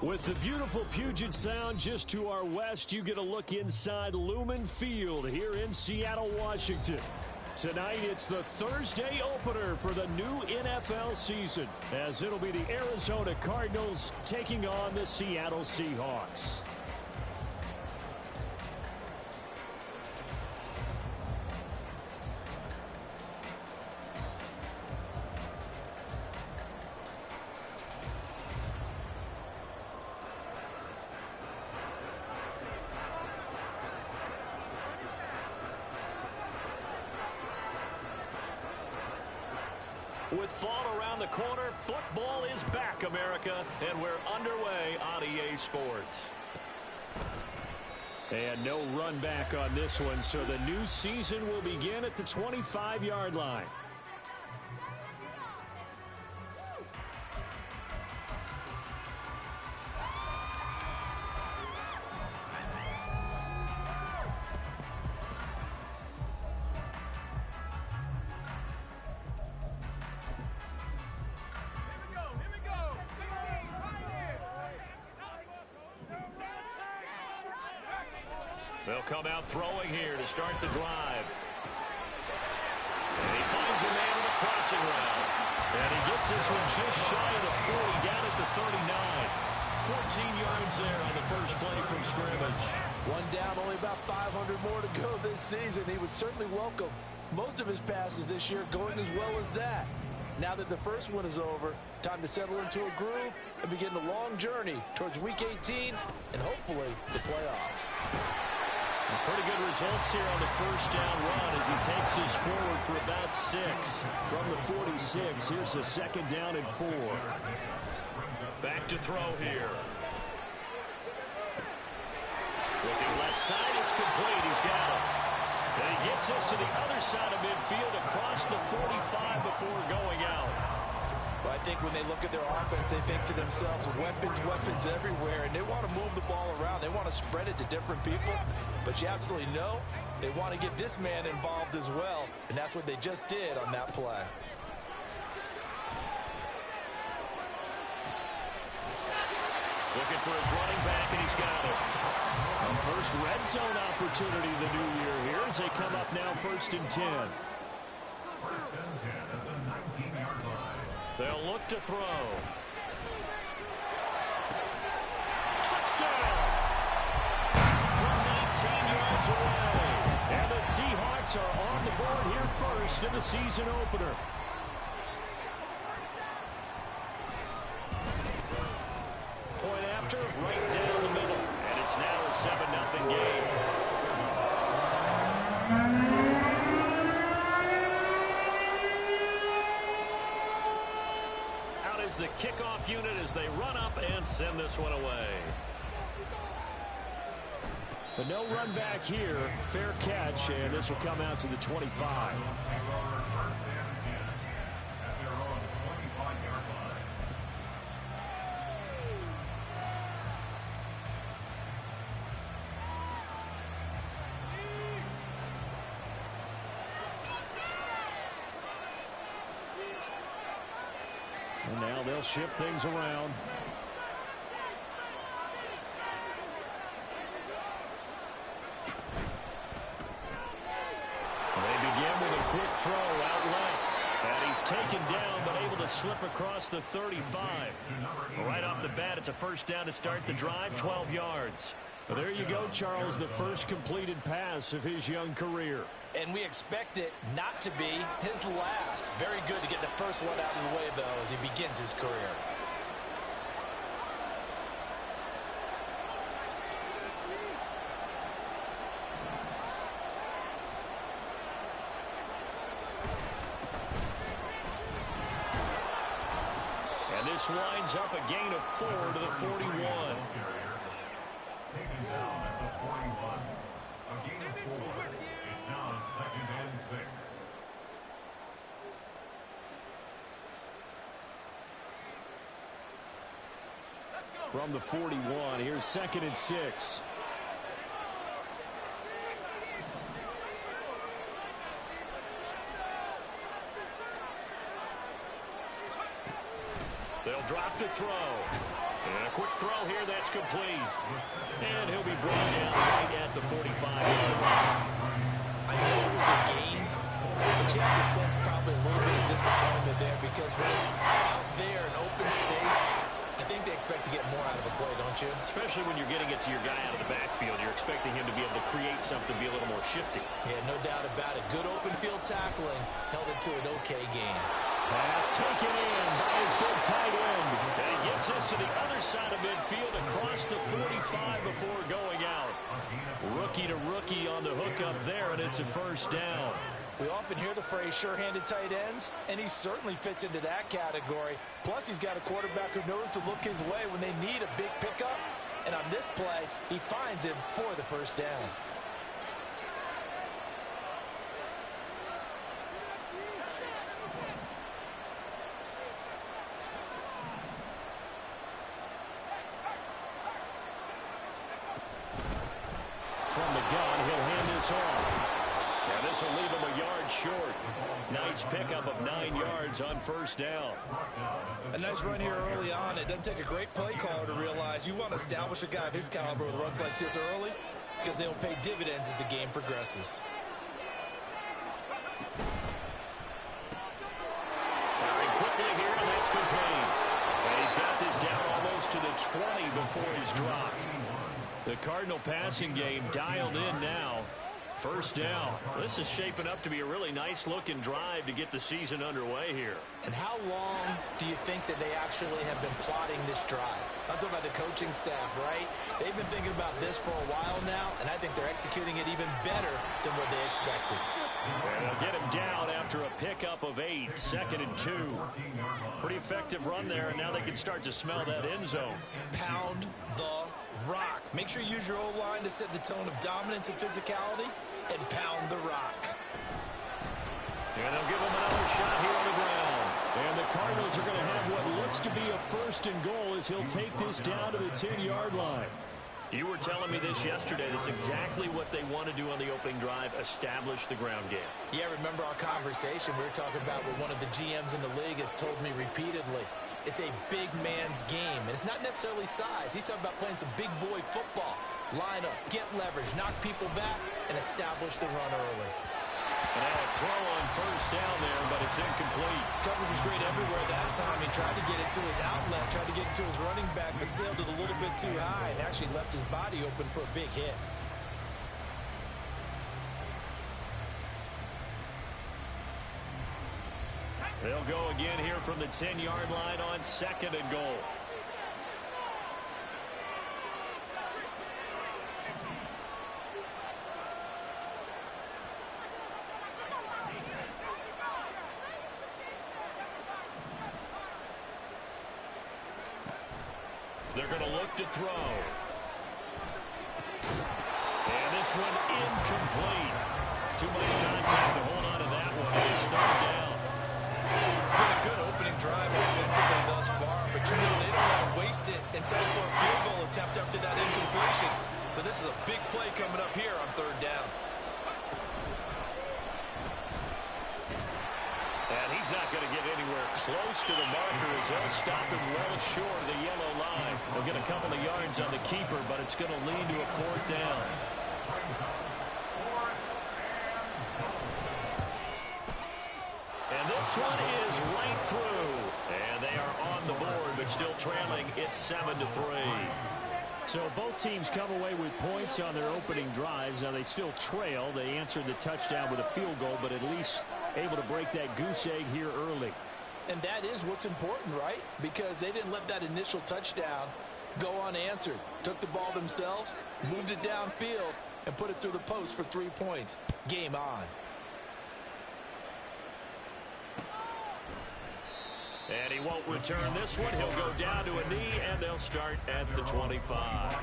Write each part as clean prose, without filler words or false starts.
With the beautiful Puget Sound just to our west, you get a look inside Lumen Field here in Seattle, Washington. Tonight, it's the Thursday opener for the new NFL season, as it'll be the Arizona Cardinals taking on the Seattle Seahawks. With fall around the corner, football is back, America, and we're underway on EA Sports. And no run back on this one, so the new season will begin at the 25-yard line. They'll come out throwing here to start the drive. And he finds a man in the crossing route. And he gets this one just shy of the 40, down at the 39. 14 yards there on the first play from scrimmage. One down, only about 500 more to go this season. He would certainly welcome most of his passes this year going as well as that. Now that the first one is over, time to settle into a groove and begin the long journey towards Week 18 and hopefully the playoffs. Pretty good results here on the first down run as he takes this forward for about 6. From the 46, here's the second down and 4. Back to throw here. Looking left side, it's complete. He's got it. And he gets us to the other side of midfield across the 45 before going out. Well, I think when they look at their offense, they think to themselves, weapons everywhere, and they want to move the ball around. They want to spread it to different people, but you absolutely know they want to get this man involved as well, and that's what they just did on that play. Looking for his running back, and he's got it. A first red zone opportunity the new year here as they come up now 1st and 10. 1st and 10 at the 19-yard line. They'll look to throw. Touchdown! From 19 yards away. And the Seahawks are on the board here first in the season opener. Point after, right down the middle. And it's now a 7-0 game. The kickoff unit as they run up and send this one away. But no run back here. Fair catch, and this will come out to the 25. And now they'll shift things around. They begin with a quick throw out left. And he's taken down, but able to slip across the 35. Right off the bat, it's a first down to start the drive, 12 yards. Well, there you go, Charles, the first completed pass of his young career. And we expect it not to be his last. Very good to get the first one out of the way, though, as he begins his career. And this winds up a gain of 4 to the 41. Taken down at the 41. A gain of 4. It's now 2nd and 6. From the 41, here's 2nd and 6. They'll drop to throw. And a quick throw here, that's complete. And he'll be brought down right at the 45-yard line. I know it was a game, but you have to sense probably a little bit of disappointment there because when it's out there in open space, I think they expect to get more out of a play, don't you? Especially when you're getting it to your guy out of the backfield. You're expecting him to be able to create something, be a little more shifty. Yeah, no doubt about it. Good open field tackling held it to an okay game. Pass taken in by his big tight end. And he gets us to the other side of midfield across the 45 before going out. Rookie to rookie on the hook up there, and it's a first down. We often hear the phrase sure-handed tight ends, and he certainly fits into that category. Plus, he's got a quarterback who knows to look his way when they need a big pickup. And on this play, he finds him for the first down. From the gun, he'll hand this off. And this will leave him a yard short. Nice pickup of 9 yards on first down. A nice run here early on. It doesn't take a great play caller to realize you want to establish a guy of his caliber with runs like this early because they'll pay dividends as the game progresses. Firing quickly here, and that's complete. And he's got this down almost to the 20 before he's dropped. The Cardinal passing game dialed in now. First down. This is shaping up to be a really nice-looking drive to get the season underway here. And how long do you think that they actually have been plotting this drive? I'm talking about the coaching staff, right? They've been thinking about this for a while now, and I think they're executing it even better than what they expected. And they'll get him down after a pickup of 8, 2nd and 2. Pretty effective run there, and now they can start to smell that end zone. Pound the rock. Make sure you use your O-line to set the tone of dominance and physicality, and pound the rock. And they'll give him another shot here on the ground. And the Cardinals are going to have what looks to be a first and goal as he'll take this down to the 10-yard line. You were telling me this yesterday. That's exactly what they want to do on the opening drive, establish the ground game. Yeah, remember our conversation we were talking about with one of the GMs in the league has told me repeatedly. It's a big man's game, and it's not necessarily size. He's talking about playing some big boy football. Line up, get leverage, knock people back, and establish the run early. And now a throw on first down there, but it's incomplete. Coverage was great everywhere that time. He tried to get it to his outlet, tried to get it to his running back, but sailed it a little bit too high and actually left his body open for a big hit. They'll go again here from the 10-yard line on 2nd and goal. They're going to look to throw. And this one incomplete. Too much contact to hold on to that one. It's 3rd down. It's been a good opening drive offensively thus far, but you know they don't want to waste it and settle for a field goal attempt after that incompletion. So this is a big play coming up here on 3rd down. And he's not going to get anywhere close to the marker as they'll stop him well short of the yellow line. They'll get a couple of yards on the keeper, but it's going to lead to a 4th down. And this one is right through. And they are on the board, but still trailing. It's 7-3. So both teams come away with points on their opening drives. Now they still trail. They answered the touchdown with a field goal, but at least able to break that goose egg here early. And that is what's important, right? Because they didn't let that initial touchdown go unanswered. Took the ball themselves, moved it downfield, and put it through the post for 3 points. Game on. And he won't return this one. He'll go down to a knee, and they'll start at the 25.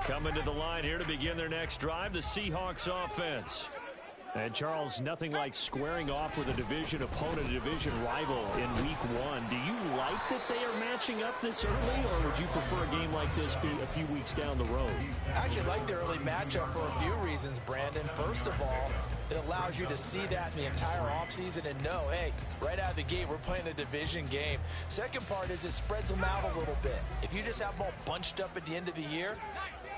Coming to the line here to begin their next drive, the Seahawks offense. And, Charles, nothing like squaring off with a division opponent, a division rival in Week 1. Do you like that they are matching up this early, or would you prefer a game like this be a few weeks down the road? I actually like the early matchup for a few reasons, Brandon. First of all, it allows you to see that in the entire offseason and know, hey, right out of the gate, we're playing a division game. Second part is it spreads them out a little bit. If you just have them all bunched up at the end of the year,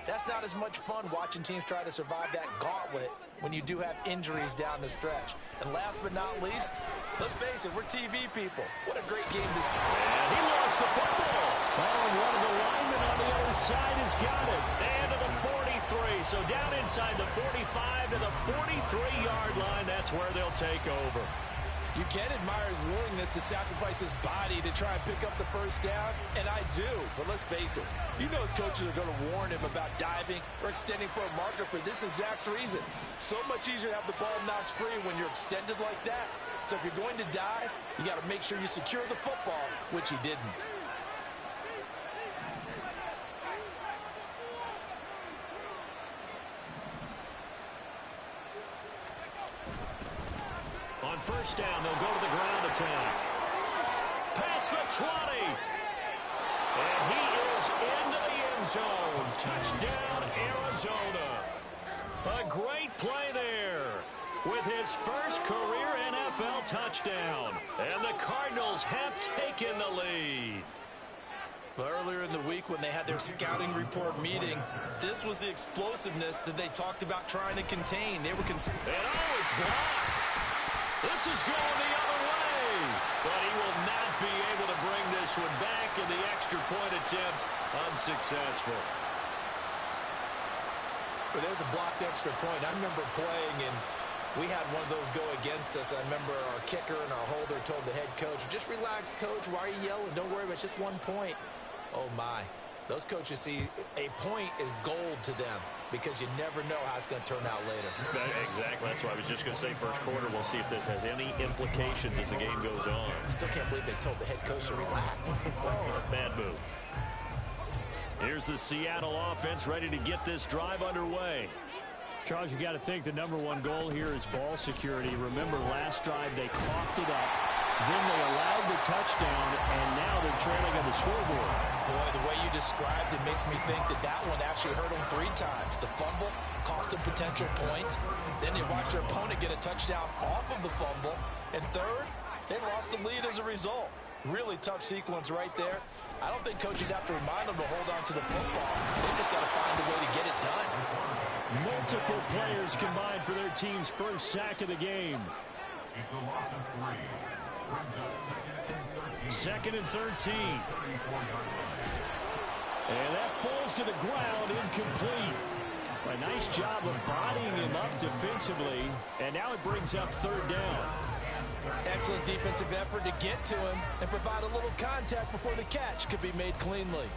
that's not as much fun watching teams try to survive that gauntlet when you do have injuries down the stretch. And last but not least, let's face it, we're TV people. What a great game this. And he lost the football. Oh, and one of the linemen on the other side has got it. And to the 43. So down inside the 45 to the 43-yard line. That's where they'll take over. You can admire his willingness to sacrifice his body to try and pick up the first down, and I do. But let's face it, you know his coaches are going to warn him about diving or extending for a marker for this exact reason. So much easier to have the ball knocked free when you're extended like that. So if you're going to dive, you got to make sure you secure the football, which he didn't. On first down, they'll go to the ground attack. Past the 20. And he is into the end zone. Touchdown, Arizona. A great play there with his first career NFL touchdown. And the Cardinals have taken the lead. But earlier in the week when they had their scouting report meeting, this was the explosiveness that they talked about trying to contain. They were concerned. And oh, it's blocked. This is going the other way. But he will not be able to bring this one back, and the extra point attempt unsuccessful. But there's a blocked extra point. I remember playing, and we had one of those go against us. I remember our kicker and our holder told the head coach, just relax, coach. Why are you yelling? Don't worry about it. It's just 1 point. Oh, my. Those coaches see a point is gold to them because you never know how it's going to turn out later. Exactly. That's why I was just going to say first quarter. We'll see if this has any implications as the game goes on. I still can't believe they told the head coach to relax. Bad move. Here's the Seattle offense ready to get this drive underway. Charles, you got to think the #1 goal here is ball security. Remember, last drive they coughed it up. Then they allowed the touchdown, and now they're trailing on the scoreboard. Boy, the way you described it makes me think that that one actually hurt them 3 times. The fumble cost them potential points. Then they watched their opponent get a touchdown off of the fumble. And third, they lost the lead as a result. Really tough sequence right there. I don't think coaches have to remind them to hold on to the football. They just got to find a way to get it done. Multiple players combined for their team's first sack of the game. It's a loss of 3. Second and 13. And that falls to the ground, incomplete. A nice job of bodying him up defensively. And now it brings up third down. Excellent defensive effort to get to him and provide a little contact before the catch could be made cleanly.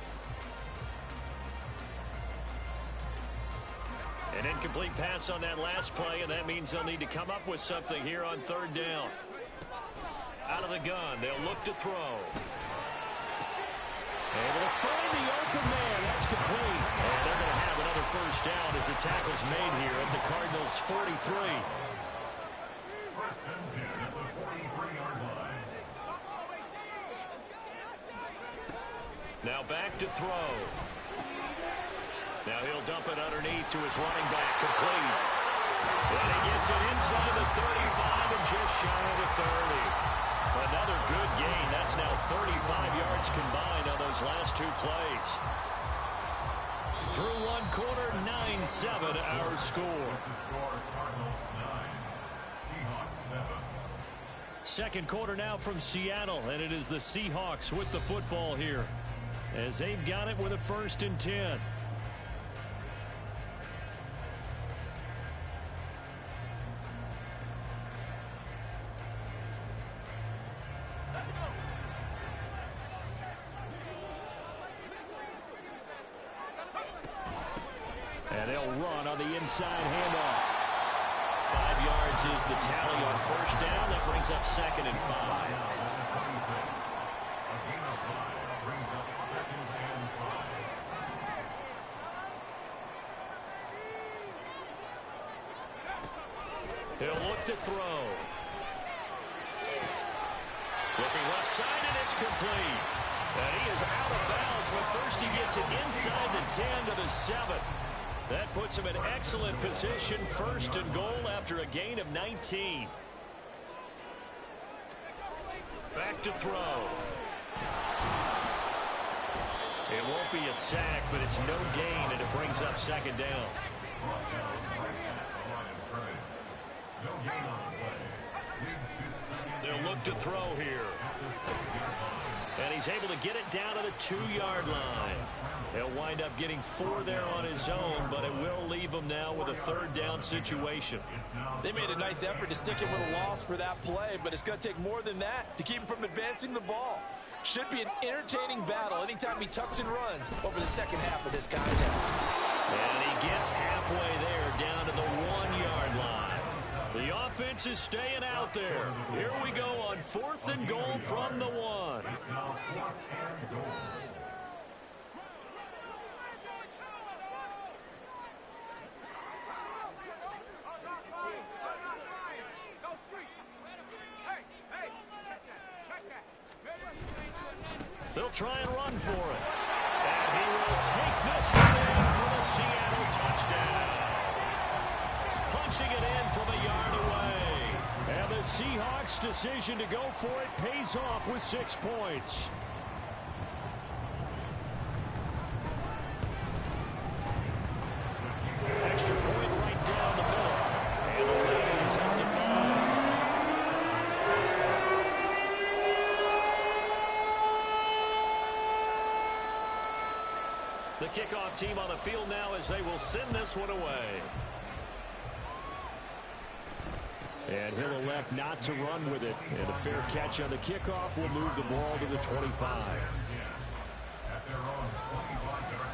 An incomplete pass on that last play, and that means they'll need to come up with something here on third down. Out of the gun, they'll look to throw. Able to find the open man. That's complete. And they're going to have another first down as the tackle's made here at the Cardinals' 43. First and 10 at the 43-yard line. Now back to throw. Now he'll dump it underneath to his running back, complete. And he gets it inside the 35 and just shy of the 30. Another good gain. That's now 35 yards combined on those last 2 plays. Through 1 quarter, 9-7 our score. The score, Cardinals 9, Seahawks 7. Second quarter now from Seattle, and it is the Seahawks with the football here as they've got it with a 1st and 10. And they'll run on the inside handoff. 5 yards is the tally on first down. That brings up 2nd and 5. A gain of 5 brings up 2nd and 5. He'll look to throw. Looking left side, and it's complete. And he is out of bounds, but first he gets it inside the 10 to the 7. That puts him in excellent position, first and goal after a gain of 19. Back to throw. It won't be a sack, but it's no gain, and it brings up second down. They'll look to throw here. And he's able to get it down to the 2-yard line. He'll wind up getting 4 there on his own, but it will leave him now with a third down situation. They made a nice effort to stick him with a loss for that play, but it's going to take more than that to keep him from advancing the ball. Should be an entertaining battle anytime he tucks and runs over the second half of this contest. And he gets halfway there down to the 1-yard line. The offense is staying out there. Here we go on 4th and goal from the 1. It's now 4th and goal. They'll try and run for it. And he will take this one in for the Seattle touchdown. Punching it in from a yard away. And the Seahawks' decision to go for it pays off with 6 points. Extra point right down the middle. And the lead is up to 5. The kickoff team on the field now as they will send this one away. And he'll elect not to run with it. And a fair catch on the kickoff will move the ball to the 25. At their own 25-yard line.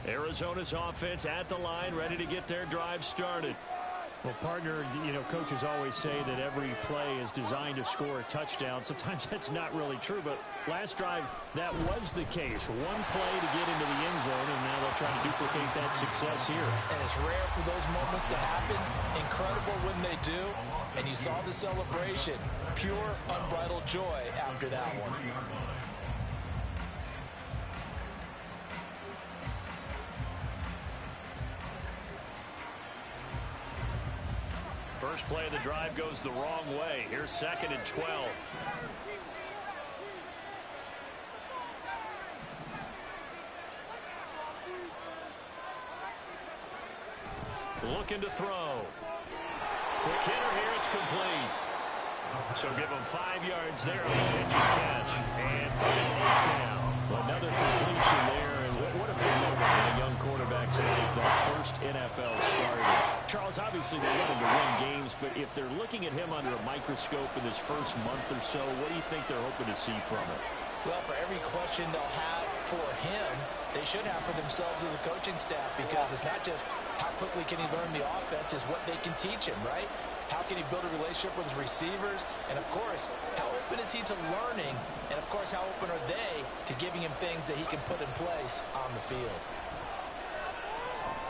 Arizona's offense at the line, ready to get their drive started. Well, partner, coaches always say that every play is designed to score a touchdown. Sometimes that's not really true, but last drive, that was the case. One play to get into the end zone, and now they'll try to duplicate that success here. And it's rare for those moments to happen. Incredible when they do. And you saw the celebration. Pure, unbridled joy after that one. First play of the drive goes the wrong way. Here's 2nd and 12. Looking to throw. Quick hitter here. It's complete. So give him 5 yards there on the pitch and catch. And 3 and 8 now. Another completion there. And what a big moment in a young quarterback's life, that first NFL starter. Charles, obviously they want him to win games, but if they're looking at him under a microscope in this first month or so, what do you think they're hoping to see from it? Well, for every question they'll have for him, they should have for themselves as a coaching staff, because it's not just how quickly can he learn the offense, it's what they can teach him, right? How can he build a relationship with his receivers? And, of course, how open is he to learning? And, of course, how open are they to giving him things that he can put in place on the field?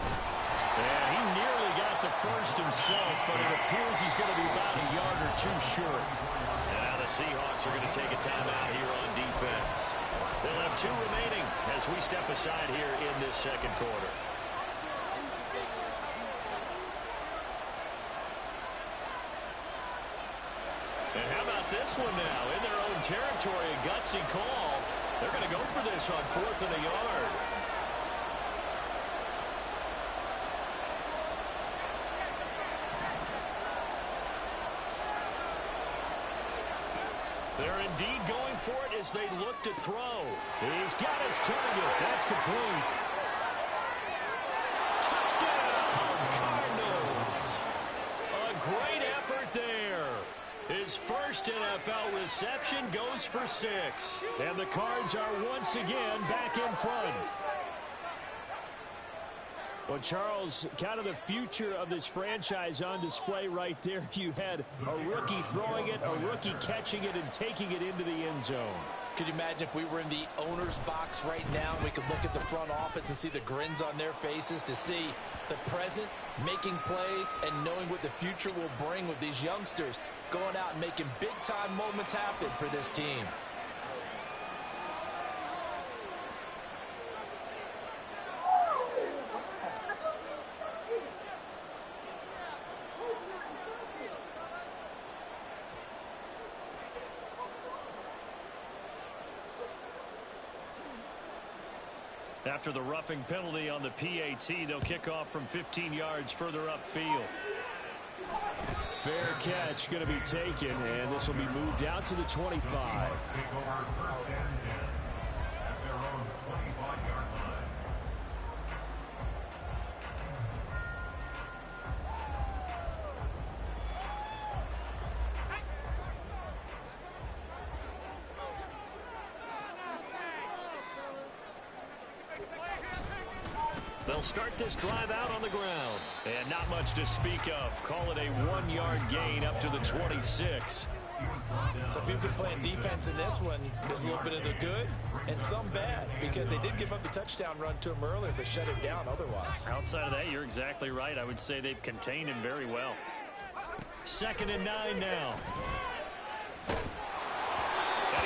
Yeah, he nearly got the first himself, but it appears he's going to be about a yard or two short. And now the Seahawks are going to take a timeout here on defense. They'll have 2 remaining as we step aside here in this second quarter. And how about this one now? In their own territory, a gutsy call. They're going to go for this on 4th and a yard. They're indeed going for it as they look to throw. He's got his target. That's complete. Touchdown, Cardinals. A great effort there. His His first NFL reception goes for 6. And the Cards are once again back in front. Well, Charles, kind of the future of this franchise on display right there. You had a rookie throwing it, a rookie catching it, and taking it into the end zone. Could you imagine if we were in the owner's box right now, we could look at the front office and see the grins on their faces to see the present making plays and knowing what the future will bring with these youngsters going out and making big-time moments happen for this team. After the roughing penalty on the PAT, they'll kick off from 15 yards further upfield. Fair catch going to be taken, and this will be moved out to the 25. Take over first and 10 at their own 25-yard line. They'll start this drive out on the ground. And not much to speak of. Call it a 1-yard gain up to the 26. So if you've been playing defense in this one, there's a little bit of the good and some bad, because they did give up the touchdown run to him earlier, but shut it down otherwise. Outside of that, you're exactly right. I would say they've contained him very well. 2nd and 9 now. And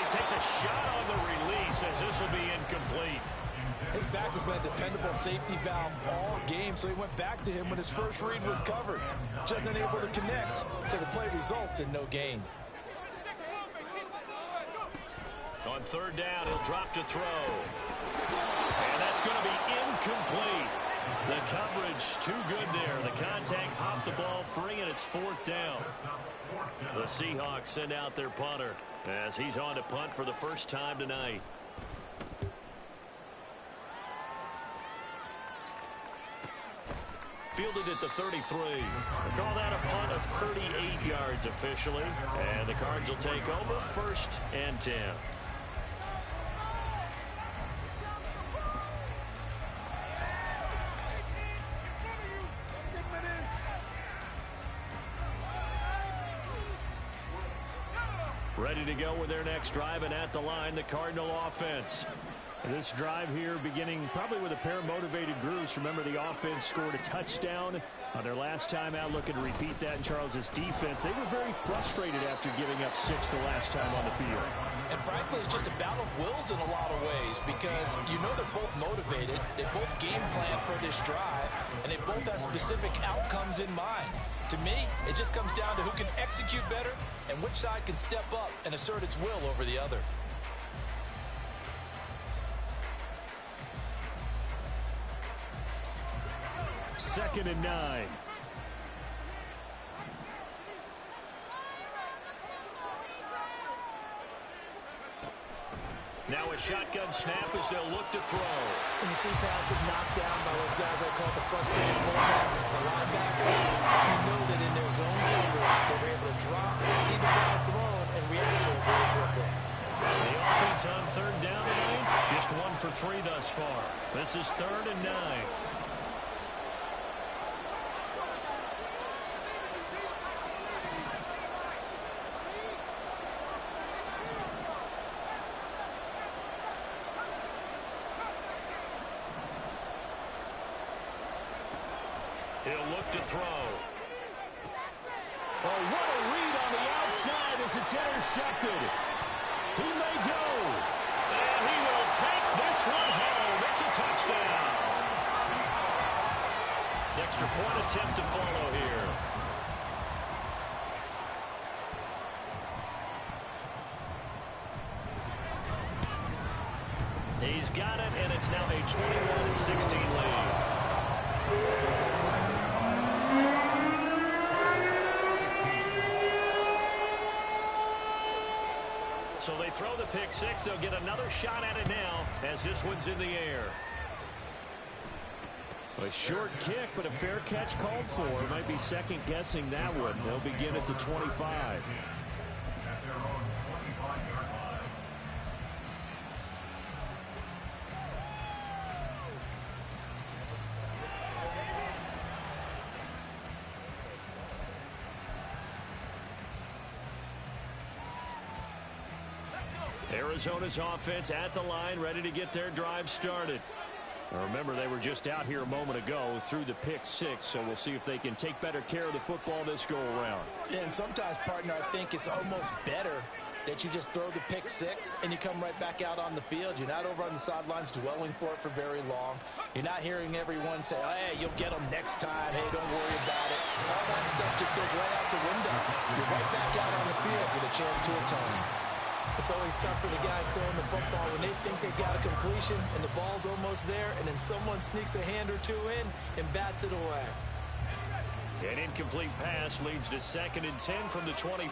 he takes a shot on the release as this will be incomplete. His back has been a dependable safety valve all game, so he went back to him when his first read was covered. Just unable to connect, so the play results in no gain. On 3rd down, he'll drop to throw. And that's going to be incomplete. The coverage too good there. The contact popped the ball free, and it's 4th down. The Seahawks send out their punter as he's on to punt for the first time tonight. Fielded at the 33. Call that a punt of 38 yards officially. And the Cards will take over 1st and 10. Ready to go with their next drive, and at the line, the Cardinal offense. This drive here beginning probably with a pair of motivated groups. Remember, the offense scored a touchdown on their last time out. Looking to repeat that in Charles's defense. They were very frustrated after giving up 6 the last time on the field. And frankly, it's just a battle of wills in a lot of ways, because you know they're both motivated. They both game plan for this drive, and they both have specific outcomes in mind. To me, it just comes down to who can execute better and which side can step up and assert its will over the other. Second and 9. Now a shotgun snap as they'll look to throw. And you see passes knocked down by those guys I call the frustrated fullbacks, the linebackers. You know that in their zone coverage, they were able to drop and see the ball thrown and react to it very quickly. The offense on 3rd down tonight, just 1 for 3 thus far. This is 3rd and 9. He'll look to throw. Oh, what a read on the outside as it's intercepted. He may go. And he will take this one home. It's a touchdown. Extra point attempt to follow here. He's got it, and it's now a 21-16 lead. So they throw the pick 6. They'll get another shot at it now as this one's in the air. A short kick, but a fair catch called for. Might be second-guessing that one. They'll begin at the 25. Arizona's offense at the line, ready to get their drive started. Now remember, they were just out here a moment ago through the pick six, so we'll see if they can take better care of the football this go-around. Yeah, and sometimes, partner, I think it's almost better that you just throw the pick six and you come right back out on the field. You're not over on the sidelines dwelling for it for very long. You're not hearing everyone say, hey, you'll get them next time. Hey, don't worry about it. All that stuff just goes right out the window. You're right back out on the field with a chance to atone. It's always tough for the guys throwing the football when they think they got a completion and the ball's almost there, and then someone sneaks a hand or two in and bats it away. An incomplete pass leads to 2nd and 10 from the 25.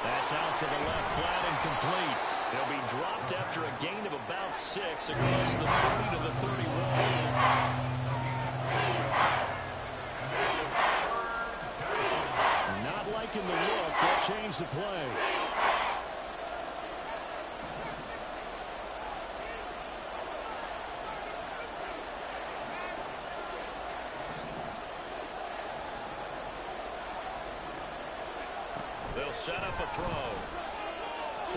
That's out to the left, flat and complete. He'll be dropped after a gain of about 6 across the 30 to the 31. Not liking the look. They'll change the play. They'll set up a throw.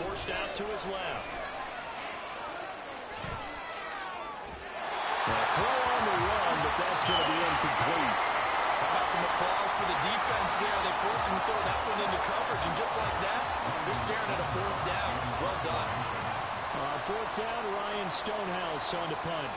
Forced out to his left. A throw on the run, but that's going to be incomplete. How about some applause for the defense there? They forced him to throw that one into coverage, and just like that, they're staring at a 4th down. Well done. 4th down, Ryan Stonehouse on the punt.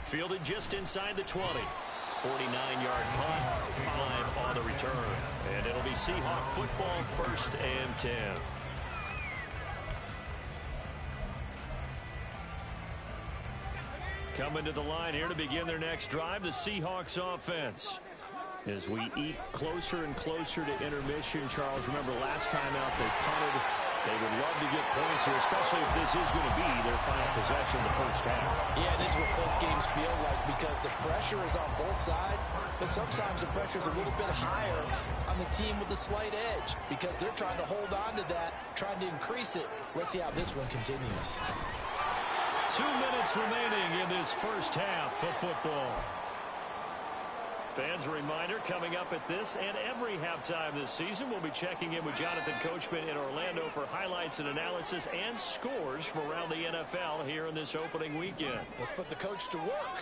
Fielded just inside the 20. 49-yard punt, 5 on the return. And it'll be Seahawk football, 1st and 10. Coming to the line here to begin their next drive, the Seahawks offense. As we eke closer and closer to intermission, Charles, remember last time out they punted. They would love to get points here, especially if this is going to be their final possession of the first half. Yeah, this is what close games feel like because the pressure is on both sides, but sometimes the pressure is a little bit higher on the team with the slight edge because they're trying to hold on to that, trying to increase it. Let's see how this one continues. 2 minutes remaining in this first half of football. Fans, a reminder, coming up at this and every halftime this season, we'll be checking in with Jonathan Coachman in Orlando for highlights and analysis and scores from around the NFL here in this opening weekend. Let's put the coach to work.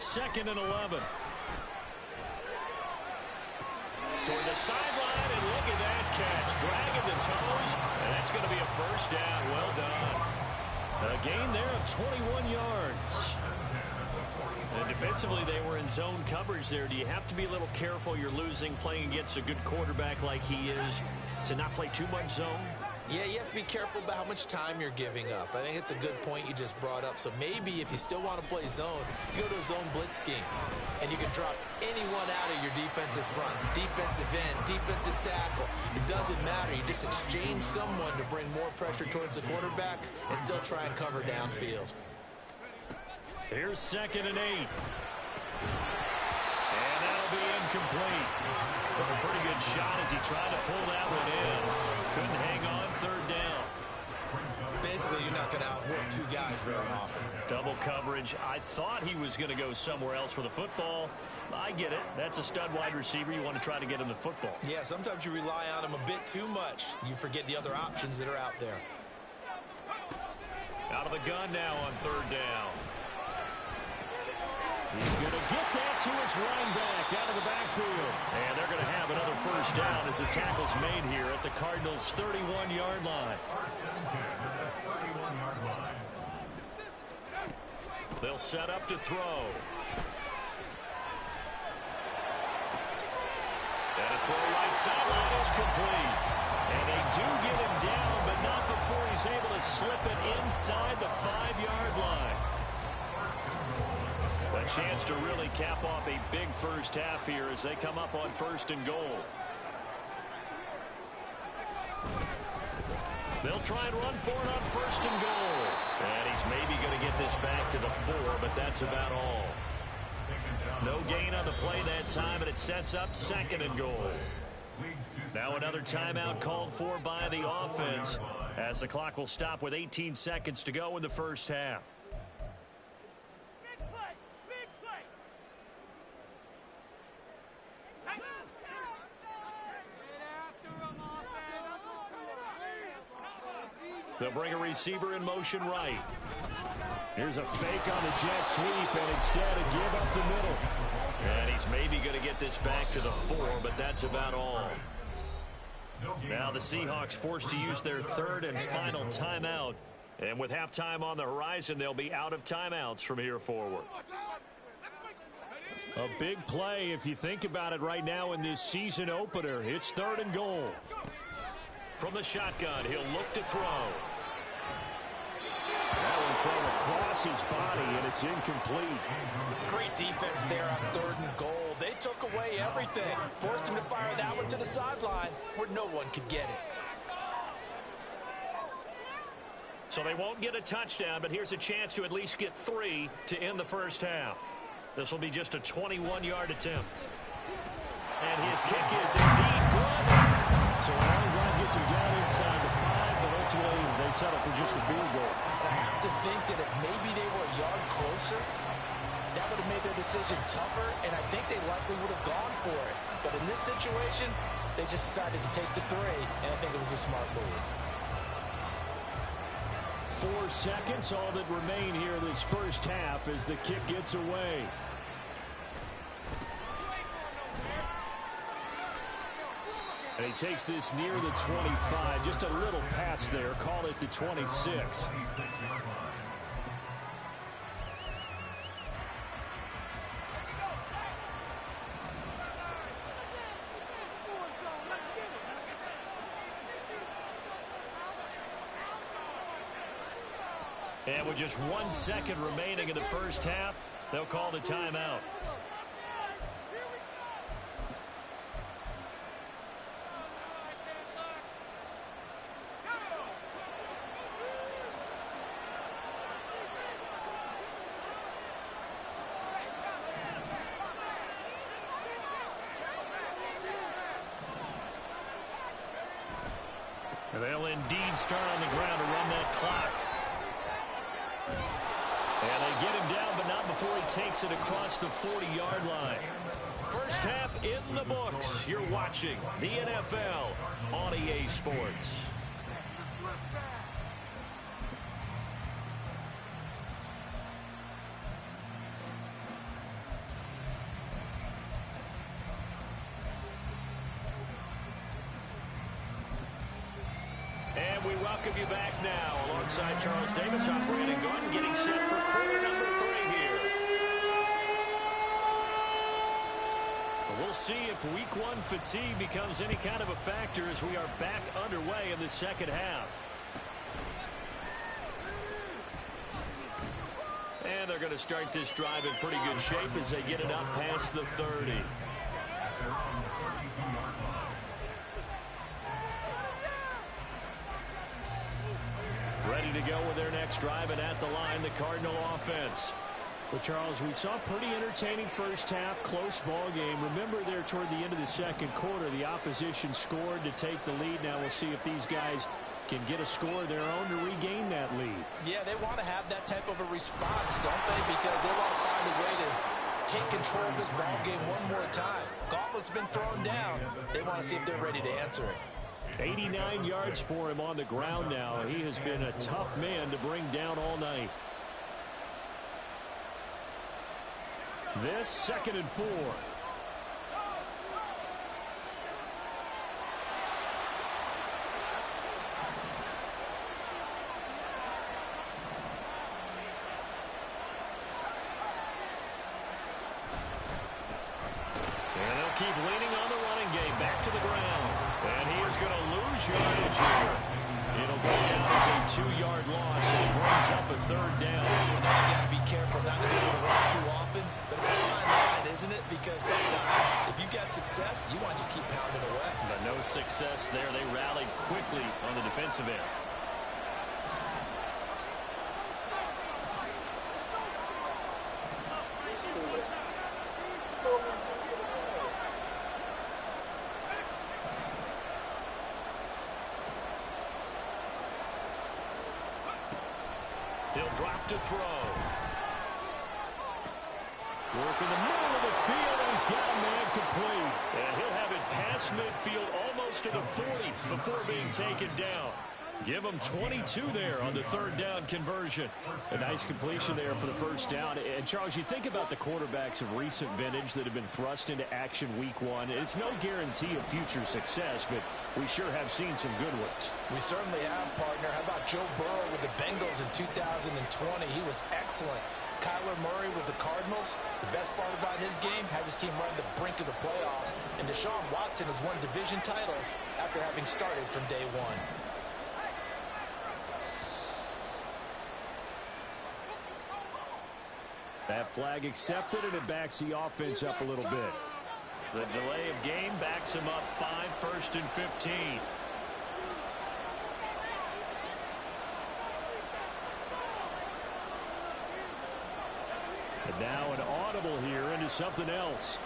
2nd and 11. Toward the sideline, and look at that catch. Dragging the toes, and that's going to be a 1st down. Well done. A gain there of 21 yards. And defensively, they were in zone coverage there. Do you have to be a little careful? You're losing, playing against a good quarterback like he is, to not play too much zone? Yeah, you have to be careful about how much time you're giving up. I think it's a good point you just brought up. So maybe if you still want to play zone, you go to a zone blitz scheme. And you can drop anyone out of your defensive front. Defensive end, defensive tackle. It doesn't matter. You just exchange someone to bring more pressure towards the quarterback and still try and cover downfield. Here's 2nd and 8. And that'll be incomplete. Took a pretty good shot as he tried to pull that one in. Couldn't hang on, 3rd down. Basically, you're not going to outwork 2 guys very often. Double coverage. I thought he was going to go somewhere else for the football. I get it. That's a stud wide receiver. You want to try to get him the football. Yeah, sometimes you rely on him a bit too much. You forget the other options that are out there. Out of the gun now on 3rd down. He's going to get that to his running back out of the backfield. And they're going to have another 1st down as the tackle's made here at the Cardinals' 31-yard line. They'll set up to throw. And a throw right sideline is complete. And they do get him down, but not before he's able to slip it inside the 5-yard line. A chance to really cap off a big first half here as they come up on 1st and goal. They'll try and run for it on 1st and goal. And he's maybe going to get this back to the 4, but that's about all. No gain on the play that time, and it sets up 2nd and goal. Now another timeout called for by the offense as the clock will stop with 18 seconds to go in the first half. They'll bring a receiver in motion right. Here's a fake on the jet sweep, and instead a give up the middle. And he's maybe going to get this back to the 4, but that's about all. Now the Seahawks forced to use their third and final timeout. And with halftime on the horizon, they'll be out of timeouts from here forward. A big play if you think about it right now in this season opener. It's 3rd and goal. From the shotgun, he'll look to throw. That one thrown across his body, and it's incomplete. Great defense there on 3rd and goal. They took away everything. Forced him to fire that one to the sideline where no one could get it. So they won't get a touchdown, but here's a chance to at least get 3 to end the first half. This will be just a 21-yard attempt. And his kick is indeed good. So a long drive gets him down inside the 5, but ultimately they settle for just a field goal. I have to think that if maybe they were a yard closer, that would have made their decision tougher, and I think they likely would have gone for it. But in this situation, they just decided to take the 3, and I think it was a smart move. 4 seconds, all that remain here this first half as the kick gets away. And he takes this near the 25. Just a little pass there. Call it the 26. And with just 1 second remaining in the first half, they'll call the timeout. And they'll indeed start on the ground to run that clock. And they get him down, but not before he takes it across the 40-yard line. First half in the books. You're watching the NFL on EA Sports. And we welcome you back now. Alongside Charles Davis, I'm Brandon Gordon, getting set for quarter number 3 here. We'll see if week 1 fatigue becomes any kind of a factor as we are back underway in the second half. And they're going to start this drive in pretty good shape as they get it up past the 30. Ready to go with their next drive, and at the line, the Cardinal offense. Well, Charles, we saw a pretty entertaining first half, close ball game. Remember there toward the end of the second quarter, the opposition scored to take the lead. Now we'll see if these guys can get a score of their own to regain that lead. Yeah, they want to have that type of a response, don't they? Because they want to find a way to take control of this ball game one more time. Gauntlet's been thrown down. They want to see if they're ready to answer it. 89 yards for him on the ground now. He has been a tough man to bring down all night. This 2nd and 4. And they'll keep leaning on the running game. Back to the ground. And he is going to lose yardage here. It'll go down as a 2-yard loss, and it brings up a 3rd down. You got to be careful not to go to the run too often, but it's a fine line, isn't it? Because sometimes if you got success, you want to just keep pounding away. But no success there. They rallied quickly on the defensive end. drop to throw. Work in the middle of the field, and he's got a man complete. And he'll have it past midfield almost to the 40 before being taken down. Give him 22 there on the third down conversion. A nice completion there for the first down. And, Charles, you think about the quarterbacks of recent vintage that have been thrust into action week one. It's no guarantee of future success, but we sure have seen some good ones. We certainly have, partner. How about Joe Burrow with the Bengals in 2020? He was excellent. Kyler Murray with the Cardinals. The best part about his game has his team right on the brink of the playoffs. And Deshaun Watson has won division titles after having started from day one. That flag accepted, and it backs the offense up a little bit. The delay of game backs him up 5, 1st and 15. And now an audible here into something else.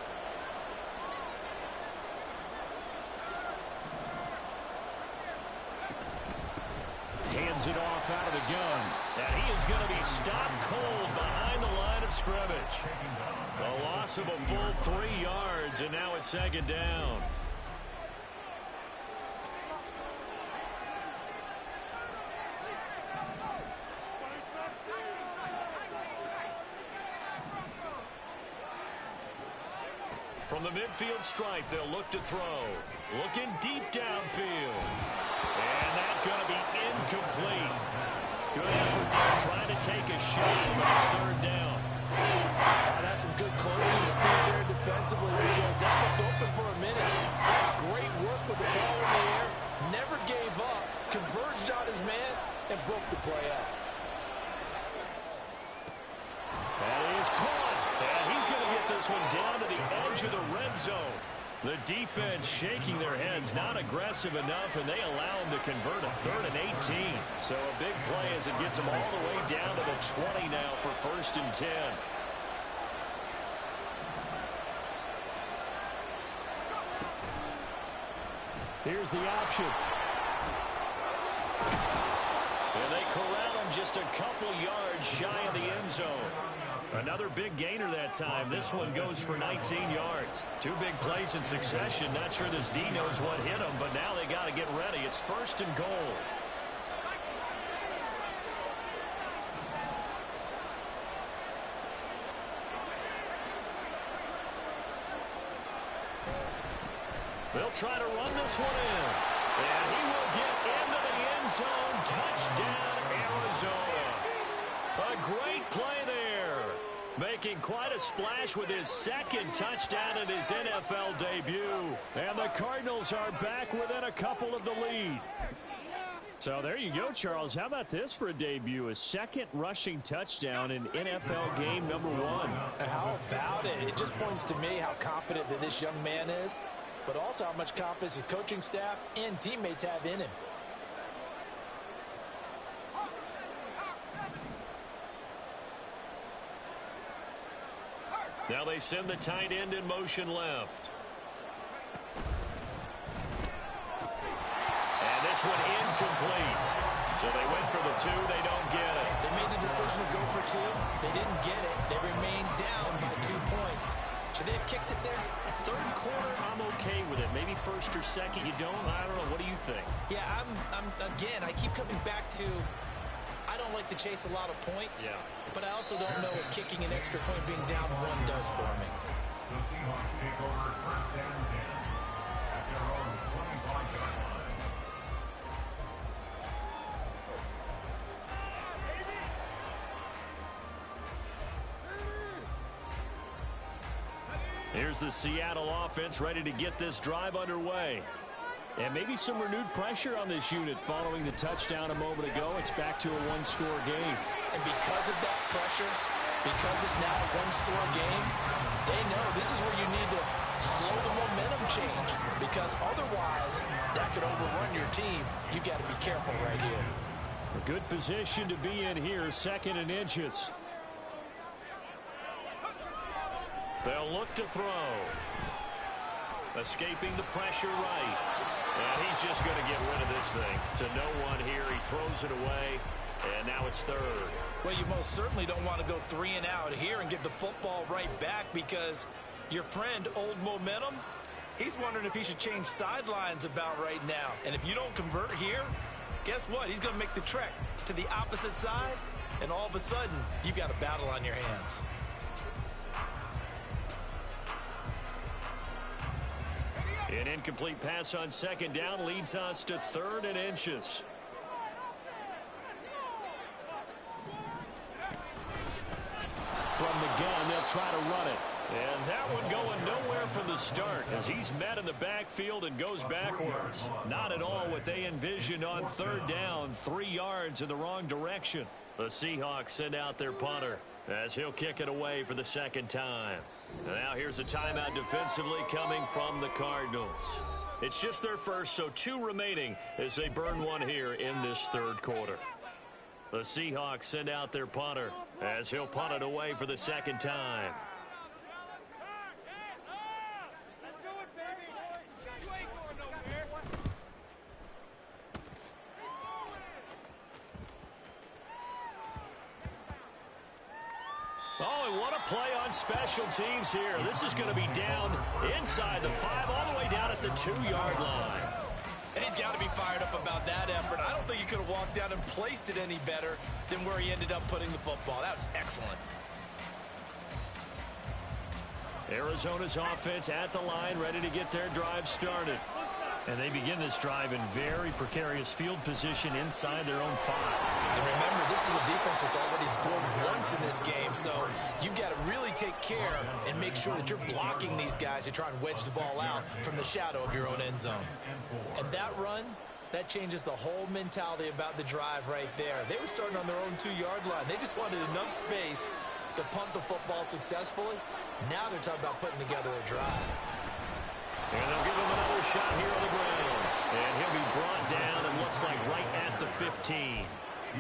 Hands it off out of the gun. And he is going to be stopped cold behind the line of scrimmage. A loss of a full 3 yards, and now it's 2nd down. From the midfield stripe, they'll look to throw. Looking deep downfield. And that's going to be incomplete. Good effort there trying to take a shot, but it's 3rd down. That's some good closing speed there defensively, because that looked open for a minute. That's great work with the ball in the air. Never gave up. Converged on his man and broke the play up. That is caught. And he's going to get this one down to the edge of the red zone. The defense shaking their heads, not aggressive enough, and they allow him to convert a 3rd and 18. So a big play as it gets him all the way down to the 20 now for 1st and 10. Here's the option. And they corral him just a couple yards shy of the end zone. Another big gainer that time. This one goes for 19 yards. 2 big plays in succession. Not sure this D knows what hit him, but now they got to get ready. It's 1st and goal. They'll try to run this one in. And he will get into the end zone. Touchdown, Arizona. A great play there. Making quite a splash with his 2nd touchdown in his NFL debut. And the Cardinals are back within a couple of the lead. So there you go, Charles. How about this for a debut? A 2nd rushing touchdown in NFL game number 1. How about it? It just points to me how confident that this young man is, but also how much confidence his coaching staff and teammates have in him. Now they send the tight end in motion left. And this one incomplete. So they went for the 2. They don't get it. They made the decision to go for 2. They didn't get it. They remained down by 2 points. Should they have kicked it there? 3rd quarter, I'm okay with it. Maybe 1st or 2nd, you don't. I don't know. What do you think? Yeah, again, I keep coming back to, I don't like to chase a lot of points. Yeah. But I also don't know what kicking an extra point being down 1 does for me. The Seahawks take over 1st and 10 at their own 25-yard line. Here's the Seattle offense ready to get this drive underway. And maybe some renewed pressure on this unit following the touchdown a moment ago. It's back to a 1-score game. And because of that pressure, because it's now a 1-score game, they know this is where you need to slow the momentum change, because otherwise that could overrun your team. You've got to be careful right here. A good position to be in here, 2nd and inches. They'll look to throw. Escaping the pressure right. And he's just going to get rid of this thing to no one here. He throws it away. And now it's third. Well, you most certainly don't want to go 3 and out here and give the football right back, because your friend, Old Momentum, he's wondering if he should change sidelines about right now. And if you don't convert here, guess what? He's going to make the trek to the opposite side, and all of a sudden, you've got a battle on your hands. An incomplete pass on second down leads us to 3rd and inches. From the gun, they'll try to run it. And that one going nowhere from the start as he's met in the backfield and goes backwards. Not at all what they envisioned on 3rd down, 3 yards in the wrong direction. The Seahawks send out their punter as he'll kick it away for the 2nd time. Now here's a timeout defensively coming from the Cardinals. It's just their first, so 2 remaining as they burn one here in this 3rd quarter. The Seahawks send out their punter as he'll punt it away for the 2nd time. Oh, and what a play on special teams here. This is going to be down inside the 5, all the way down at the 2-yard line. And he's got to be fired up about that effort. I don't think he could have walked down and placed it any better than where he ended up putting the football. That was excellent. Arizona's offense at the line, ready to get their drive started. And they begin this drive in very precarious field position inside their own 5. And remember, this is a defense that's already scored once in this game, so you've got to really take care and make sure that you're blocking these guys to try and wedge the ball out from the shadow of your own end zone. And that run, that changes the whole mentality about the drive right there. They were starting on their own 2-yard line. They just wanted enough space to punt the football successfully. Now they're talking about putting together a drive. And they'll give him another shot here on the ground. And he'll be brought down and looks like right at the 15.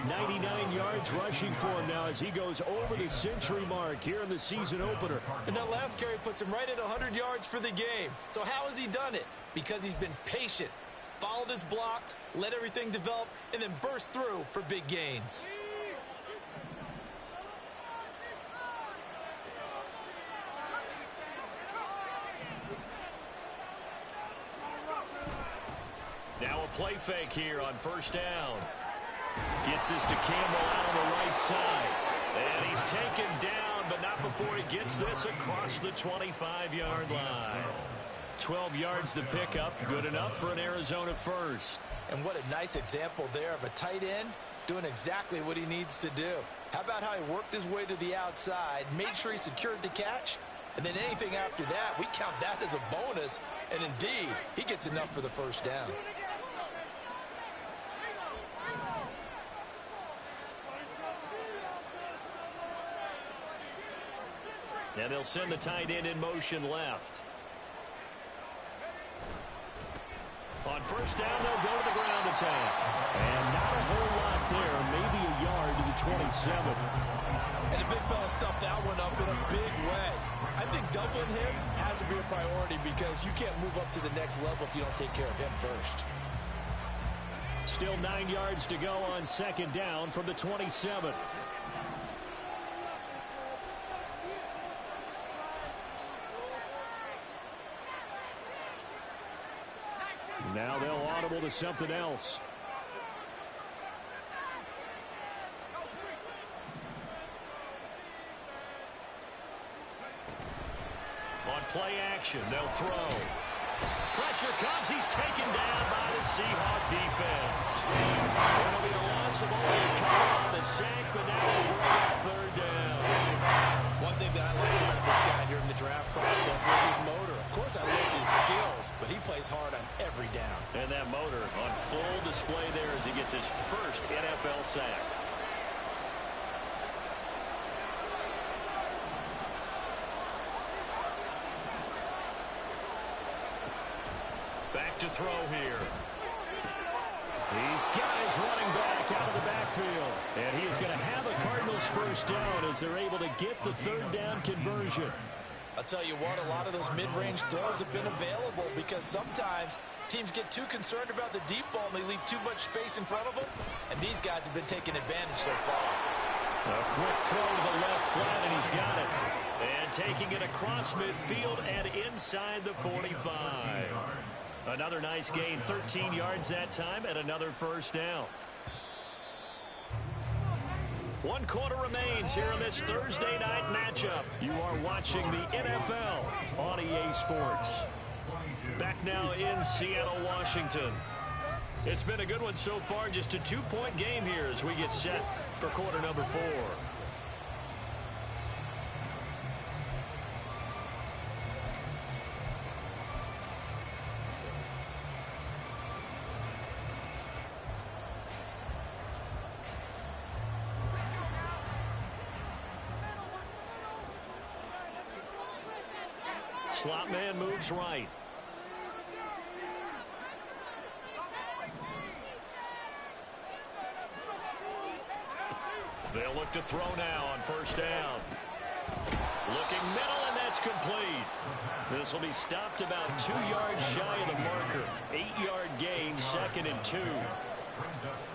99 yards rushing for him now as he goes over the century mark here in the season opener. And that last carry puts him right at 100 yards for the game. So how has he done it? Because he's been patient, followed his blocks, let everything develop, and then burst through for big gains. Now a play fake here on 1st down. Gets this to Campbell out on the right side. And he's taken down, but not before he gets this across the 25-yard line. 12 yards to pick up. Good enough for an Arizona first. And what a nice example there of a tight end doing exactly what he needs to do. How about how he worked his way to the outside, made sure he secured the catch, and then anything after that, we count that as a bonus. And indeed, he gets enough for the 1st down. And they'll send the tight end in motion left. On 1st down, they'll go to the ground attack. And not a whole lot there, maybe a yard to the 27. And the big fella stuffed that one up in a big way. I think doubling him has to be a priority because you can't move up to the next level if you don't take care of him first. Still 9 yards to go on 2nd down from the 27. Now they'll audible to something else. On play action, they'll throw. Pressure comes. He's taken down by the Seahawk defense. It'll be a loss of only a couple on the sack, but now we'll bring up 3rd down. One thing that I liked about this guy during the draft process was his motor. Of course, I loved his skills, but he plays hard on every down. And that motor on full display there as he gets his first NFL sack. Back to throw here. He's got his running back out of the backfield. And he is going to have a Cardinals 1st down as they're able to get the 3rd down conversion. I'll tell you what, a lot of those mid-range throws have been available because sometimes teams get too concerned about the deep ball and they leave too much space in front of them, and these guys have been taking advantage so far. A quick throw to the left flat, and he's got it. And taking it across midfield and inside the 45. Another nice gain, 13 yards that time, and another first down. 1 quarter remains here in this Thursday night matchup. You are watching the NFL on EA Sports. Back now in Seattle, Washington. It's been a good one so far, just a 2-point game here as we get set for quarter number 4. Slot man moves right. They'll look to throw now on first down. Looking middle, and that's complete. This will be stopped about 2 yards shy of the marker. 8-yard gain, 2nd and 2.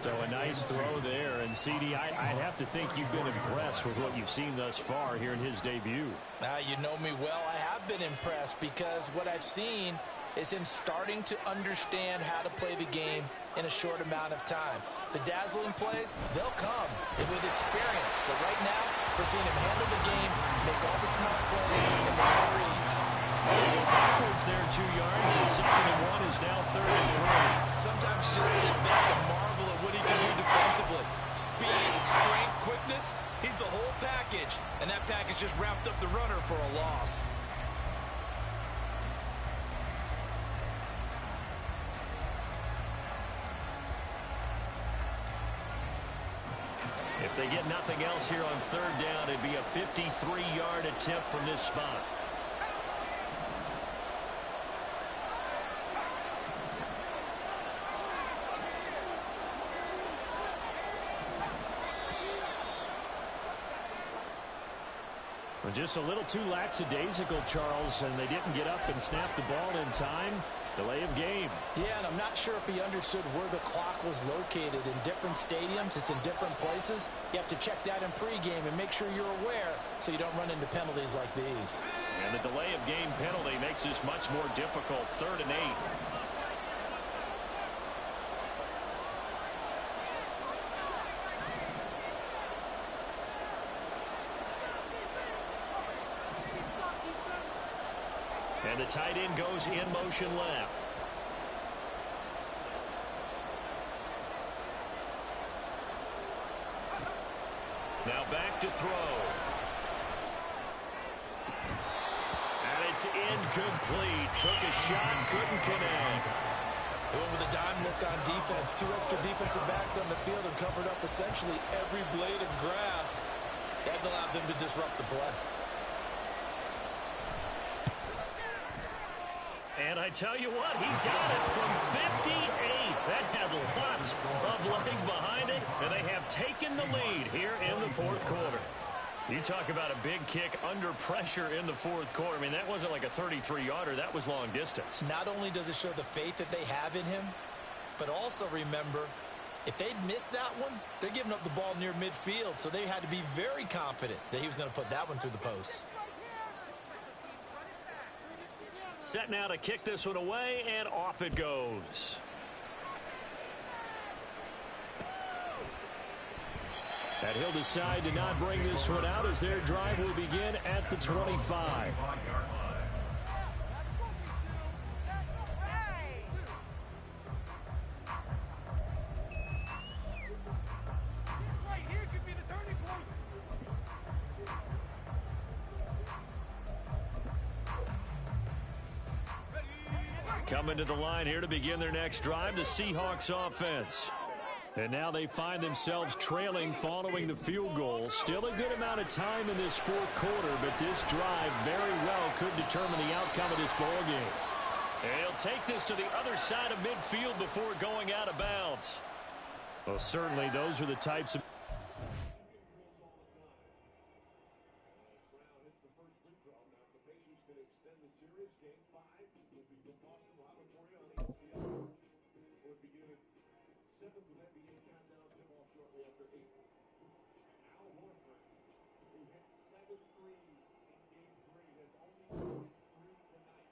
So a nice throw there. And, CD, I'd have to think you've been impressed with what you've seen thus far here in his debut. You know me well. I have been impressed because what I've seen is him starting to understand how to play the game in a short amount of time. The dazzling plays, they'll come with experience. But right now, we're seeing him handle the game, make all the smart plays, and the right reads. They go backwards there 2 yards, and 2nd and 1 is now 3rd and 3. Sometimes you just sit back and marvel at what he can do defensively. Speed, strength, quickness, he's the whole package. And that package just wrapped up the runner for a loss. If they get nothing else here on 3rd down, it'd be a 53-yard attempt from this spot. Well, just a little too lackadaisical, Charles, and they didn't get up and snap the ball in time. Delay of game. Yeah, and I'm not sure if he understood where the clock was located. In different stadiums, it's in different places. You have to check that in pregame and make sure you're aware so you don't run into penalties like these. And the delay of game penalty makes this much more difficult. 3rd and 8. And the tight end goes in motion left. Now back to throw. And it's incomplete. Took a shot, couldn't connect. Going with a dime look on defense. 2 extra defensive backs on the field and covered up essentially every blade of grass. That allowed them to disrupt the play. And I tell you what, he got it from 58. That had lots of leg behind it, and they have taken the lead here in the 4th quarter. You talk about a big kick under pressure in the 4th quarter. I mean, that wasn't like a 33-yarder. That was long distance. Not only does it show the faith that they have in him, but also remember, if they'd missed that one, they're giving up the ball near midfield, so they had to be very confident that he was going to put that one through the post. Set now to kick this one away, and off it goes. And he'll decide to not bring this one out as their drive will begin at the 25. Coming to the line here to begin their next drive, the Seahawks offense. And now they find themselves trailing following the field goal. Still a good amount of time in this 4th quarter, but this drive very well could determine the outcome of this ball game. And he'll take this to the other side of midfield before going out of bounds. Well, certainly those are the types of... could extend the series. Game 5 will be from Boston Laboratory on ESPN. We'll begin at 7 with NBA countdown tip-off shortly after 8. Al Horford, who hit 7 threes in Game 3, has only made 3 tonight.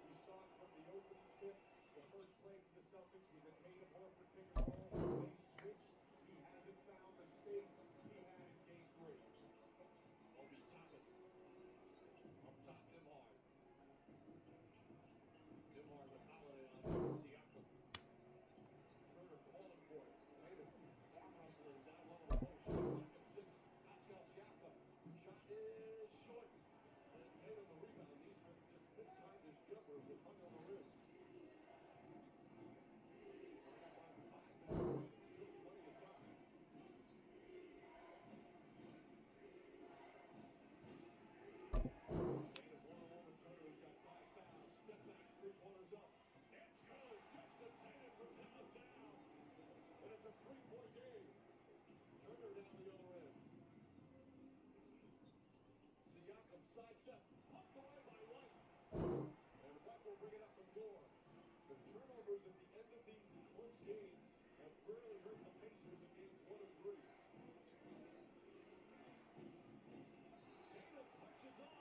We saw it from the opening tip. The first play for the Celtics was a Gator Horford pick and roll. They switched. He hasn't found the space he had in Game 3. Obi Toppin. Up top, Nimhard. Nimhard with Holiday on Siakam. Turner calling for it. Later, arm wrestling down low on the post. Siakam 6. Pascal Siakam. Shot is short. And Tatum the rebound. Eastman just mistimed his jumper. It was hung on the rim. Sidestep, pumped away by White. And White will bring it up the floor. The turnovers at the end of these close games have really hurt the Pacers in games 1 and 3. Tatum punches off.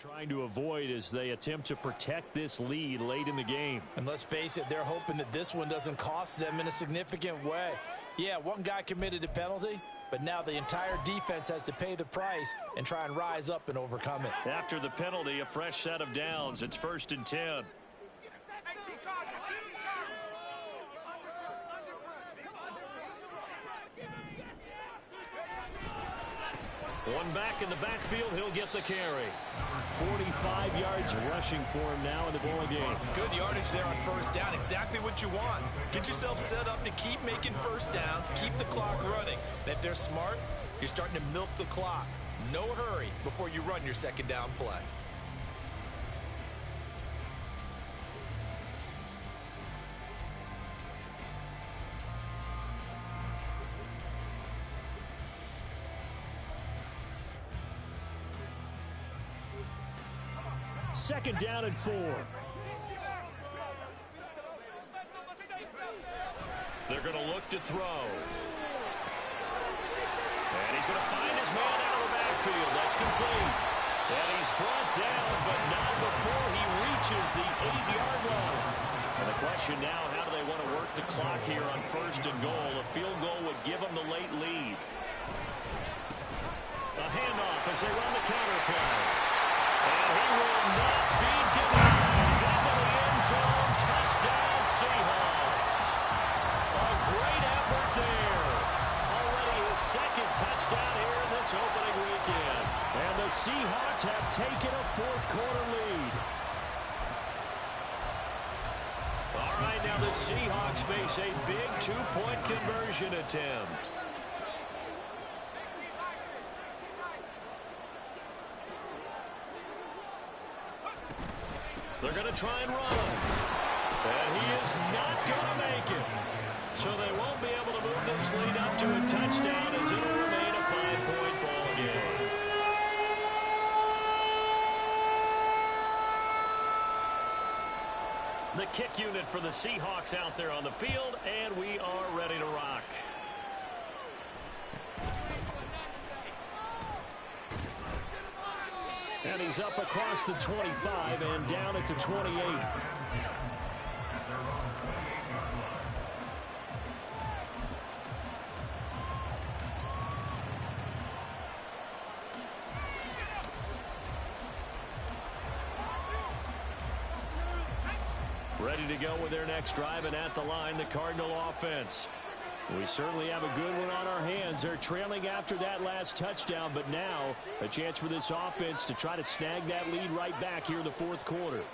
Trying to avoid as they attempt to protect this lead late in the game. And let's face it, they're hoping that this one doesn't cost them in a significant way. Yeah, one guy committed a penalty, but now the entire defense has to pay the price and try and rise up and overcome it. After the penalty, a fresh set of downs. It's 1st and 10. One back in the backfield, he'll get the carry. 45 yards rushing for him now in the ball game. Good yardage there on 1st down. Exactly what you want. Get yourself set up to keep making 1st downs, keep the clock running. And if they're smart, you're starting to milk the clock. No hurry before you run your 2nd down play. Second down and 4. They're going to look to throw. And he's going to find his man out of the backfield. That's complete. And he's brought down, but not before he reaches the 8-yard line. And the question now, how do they want to work the clock here on 1st and goal? A field goal would give them the late lead. A handoff as they run the counter play. And he will not be denied. Into the end zone. Touchdown, Seahawks. A great effort there. Already his 2nd touchdown here in this opening weekend. And the Seahawks have taken a 4th quarter lead. All right, now the Seahawks face a big 2-point conversion attempt. They're going to try and run. And he is not going to make it. So they won't be able to move this lead up to a touchdown as it'll remain a 5-point ball game. The kick unit for the Seahawks out there on the field, and we are ready to rock. And he's up across the 25 and down at the 28. Ready to go with their next drive, and at the line, the Cardinal offense. We certainly have a good one on our hands. They're trailing after that last touchdown, but now a chance for this offense to try to snag that lead right back here in the 4th quarter.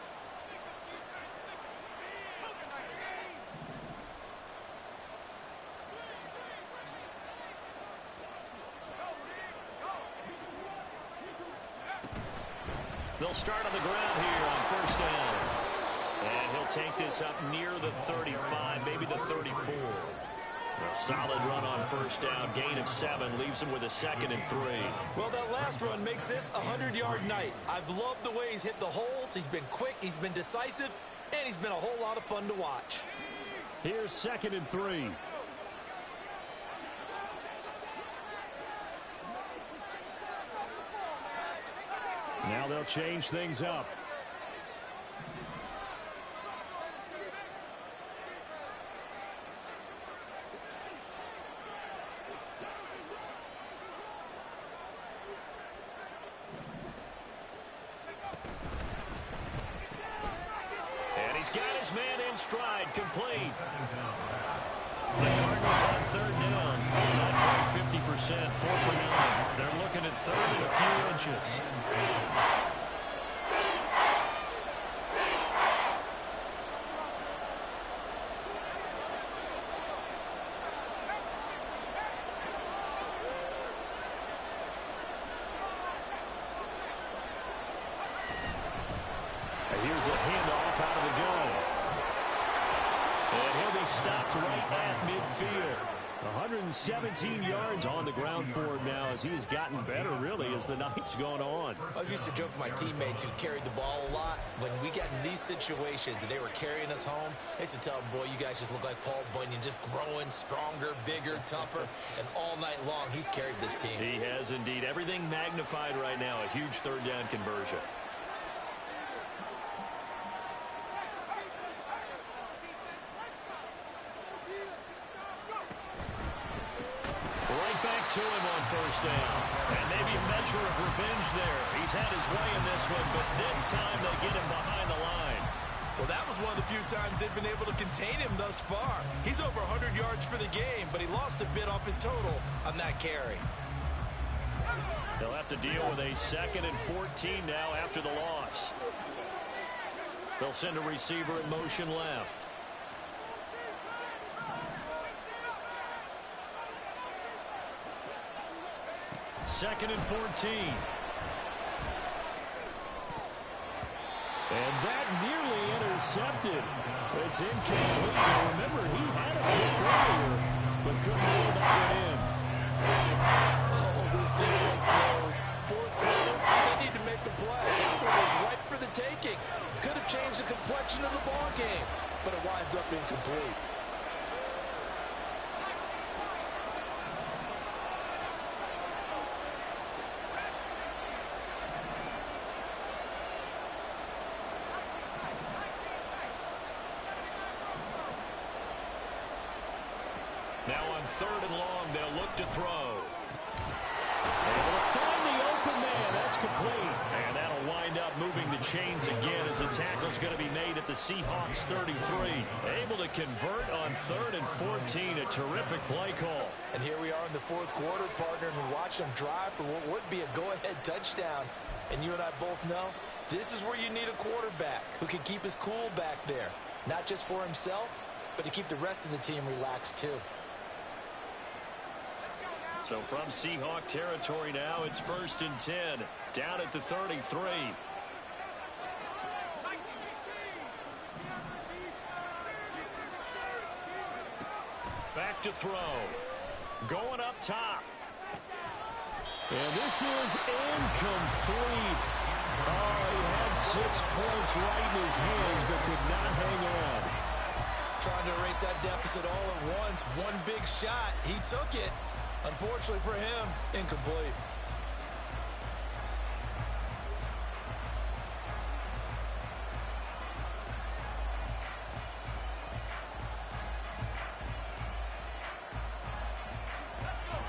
They'll start on the ground here on 1st down. And he'll take this up near the 35, maybe the 34. A solid run on first down. Gain of 7 leaves him with a 2nd and 3. Well, that last run makes this a 100-yard night. I've loved the way he's hit the holes. He's been quick, he's been decisive, and he's been a whole lot of fun to watch. Here's 2nd and 3. Now they'll change things up. And he's got his man in stride, complete. The Cardinals on 3rd down. Not quite 50%, 4 for 9. They're looking at 3rd and a few inches. Here's a handoff out of the gun. And he'll be stopped right at midfield. 117 yards on the ground for him now as he has gotten better, really, as the night's gone on. I was used to joke with my teammates who carried the ball a lot. When we got in these situations and they were carrying us home, I used to tell them, boy, you guys just look like Paul Bunyan, just growing stronger, bigger, tougher. And all night long, he's carried this team. He has indeed. Everything magnified right now. A huge 3rd down conversion. To him on first down. And maybe a measure of revenge there. He's had his way in this one, but this time they get him behind the line. Well, that was one of the few times they've been able to contain him thus far. He's over 100 yards for the game, but he lost a bit off his total on that carry. They'll have to deal with a 2nd and 14 now after the loss. They'll send a receiver in motion left. 2nd and 14. And that nearly intercepted. It's incomplete. Now remember, he had a pick earlier, but couldn't reel that one in. Oh, this defense knows. 4th quarter, they need to make a play. That one was right for the taking. Could have changed the complexion of the ball game, but it winds up incomplete. Now on 3rd and long, they'll look to throw. Able to find the open man. That's complete. And that'll wind up moving the chains again as the tackle's going to be made at the Seahawks 33. Able to convert on 3rd and 14. A terrific play call. And here we are in the 4th quarter, partner, and we watch them drive for what would be a go-ahead touchdown. And you and I both know this is where you need a quarterback who can keep his cool back there. Not just for himself, but to keep the rest of the team relaxed too. So from Seahawk territory now, it's 1st and 10. Down at the 33. Back to throw. Going up top. And this is incomplete. Oh, he had 6 points right in his hands, but could not hang on. Trying to erase that deficit all at once. One big shot. He took it. Unfortunately for him, incomplete.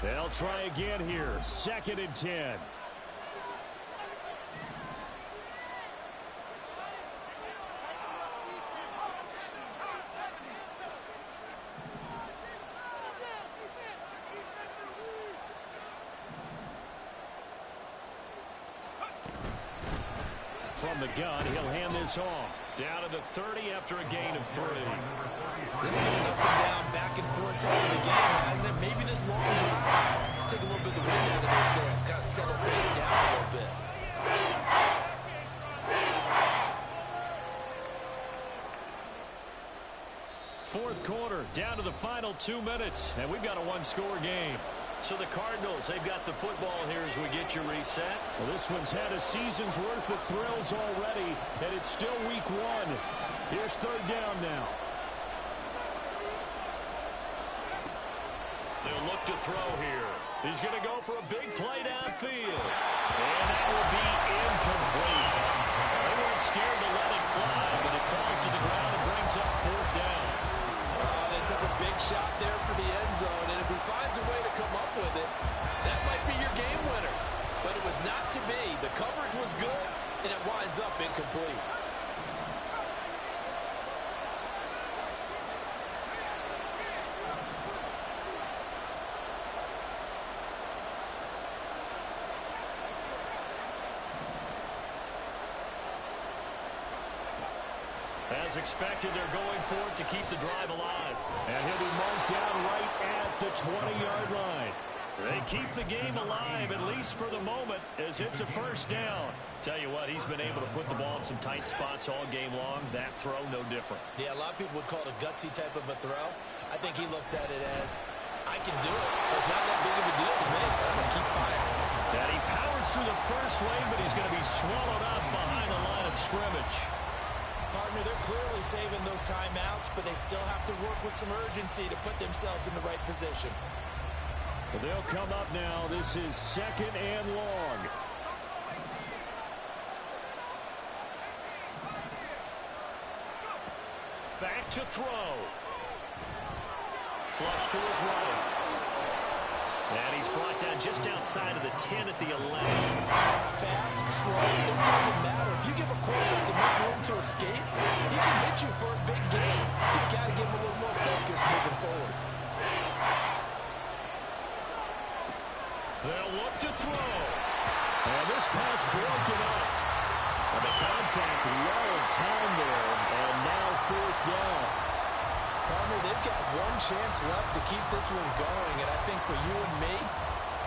They'll try again here. 2nd and 10. From the gun, he'll hand this off. Down to the 30 after a gain of 3. This has been an up and down, back and forth type of the game, hasn't it? Maybe this long drive take a little bit of the wind out of their sails, kind of settle things down a little bit. fourth quarter, down to the final 2 minutes, and we've got a one-score game. So the Cardinals, they've got the football here as we get you reset. Well, this one's had a season's worth of thrills already, and it's still week one. Here's third down now. They'll look to throw here. He's going to go for a big play downfield. And that will be incomplete. They weren't scared to let it fly, but it falls to the ground and brings up fourth down. They took a big shot there for the end zone, and if he finds a way to come up with it, that might be your game winner. But it was not to be. The coverage was good, and it winds up incomplete. As expected, they're going for it to keep the drive alive. And he'll be marked down right at the 20-yard line. They keep the game alive, at least for the moment, as it's a first down. Tell you what, he's been able to put the ball in some tight spots all game long. That throw, no different. Yeah, a lot of people would call it a gutsy type of a throw. I think he looks at it as, I can do it, so it's not that big of a deal to me. I'm going to keep firing. And he powers through the first lane, but he's going to be swallowed up behind the line of scrimmage. Partner, they're clearly saving those timeouts, but they still have to work with some urgency to put themselves in the right position. Well, they'll come up now. This is second and long. Back to throw. Flush to his right. And he's brought down just outside of the 10 at the 11. Fast, slow, it doesn't matter. If you give a quarterback enough room to escape, he can hit you for a big game. You've got to give him a little more focus moving forward. They'll look to throw. And this pass broken up. And the contact well timed there. And now fourth down. Partner, they've got one chance left to keep this one going, and I think for you and me,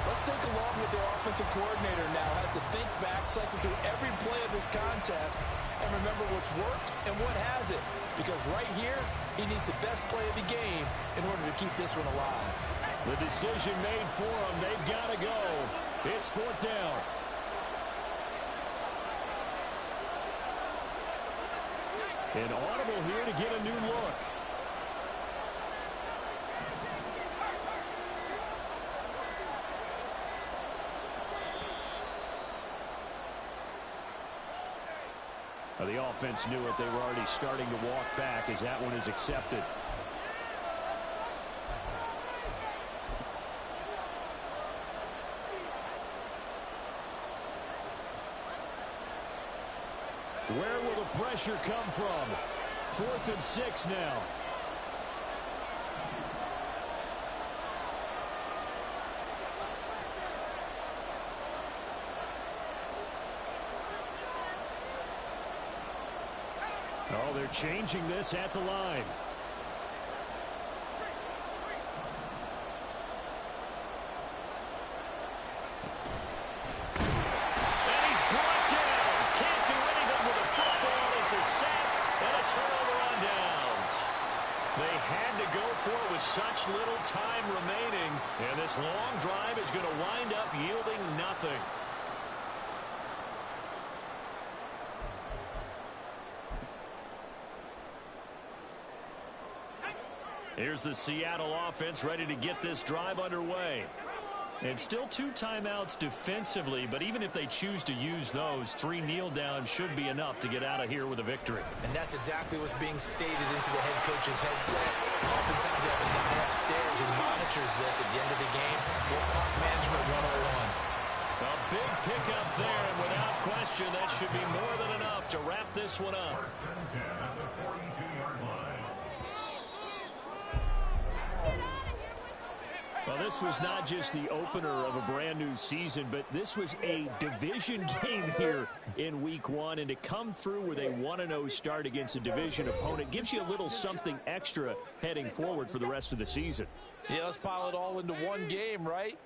let's think along with their offensive coordinator now, has to think back, cycle through every play of this contest, and remember what's worked and what hasn't. Because right here, he needs the best play of the game in order to keep this one alive. The decision made for them. They've got to go. It's fourth down. An audible here to get a new look. The offense knew it. They were already starting to walk back as that one is accepted. Where will the pressure come from? 4th and 6 now. Oh, they're changing this at the line. And he's brought down. Can't do anything with a football. It's a sack and a turnover on downs. They had to go for it with such little time remaining. And this long drive is going to wind up yielding nothing. Here's the Seattle offense ready to get this drive underway. And still 2 timeouts defensively, but even if they choose to use those, 3 kneel downs should be enough to get out of here with a victory. And that's exactly what's being stated into the head coach's headset. Oftentimes they have a guy upstairs who monitors this at the end of the game. Little clock management 101. A big pickup there, and without question, that should be more than enough to wrap this one up. Well, this was not just the opener of a brand new season, but this was a division game here in week 1. And to come through with a 1-0 start against a division opponent gives you a little something extra heading forward for the rest of the season. Yeah, let's pile it all into one game, right?